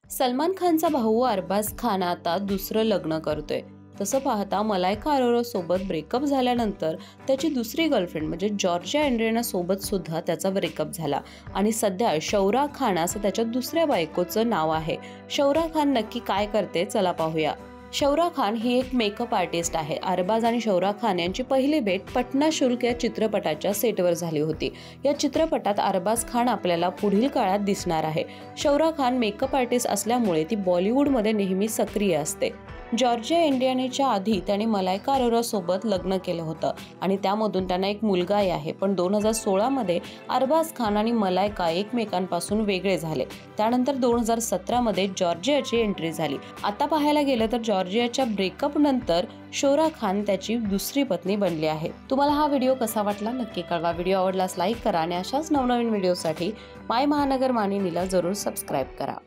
सलमान खानचा भाऊ अरबाज खान आता दुसरं लग्न करतोय। तसं पाहता मलायका अरोरा सोबत ब्रेकअप झाल्यानंतर त्याची दुसरी गर्लफ्रेंड म्हणजे जॉर्जिया एंड्रिना सोबत सुद्धा त्याचा ब्रेकअप झाला आणि सध्या शौरा खान असं त्याच्या दुसऱ्या बायकोचं नाव आहे। शौरा खान नक्की काय करते चला पाहूया। शौरा खान ही एक मेकअप आर्टिस्ट आहे। अरबाज आणि शौरा खान यांची पहिली भेट पटना शुल्क या चित्रपटाच्या सेटवर झाली होती। या चित्रपटात अरबाज खान आपल्याला पुढील काळात दिसणार आहे। शौरा खान मेकअप आर्टिस्ट असल्यामुळे ती बॉलिवूडमध्ये नेहमी सक्रिय असते। जॉर्जिया एंड्रिनाच्या आधी त्याने मलायका अरोरा सोबत लग्न केलं होतं आणि त्यामधून त्यांना एक मुलगाही आहे। पण 2016 मध्ये अरबाज खान आणि मलायका एकमेकांपासून वेगळे झाले। त्यानंतर 2017 मध्ये जॉर्जियाची एंट्री झाली। आता पाहायला गेलं तर जॉर्जियाच्या ब्रेकअप नंतर शौरा खान त्याची दुसरी पत्नी बनली आहे। तुम्हाला हा व्हिडिओ कसा वाटला नक्की कळवा। व्हिडिओ आवडल्यास लाईक करा आणि अशाच नवनवीन व्हिडिओसाठी माय महानगर मानिनीला जरूर सबस्क्राईब करा।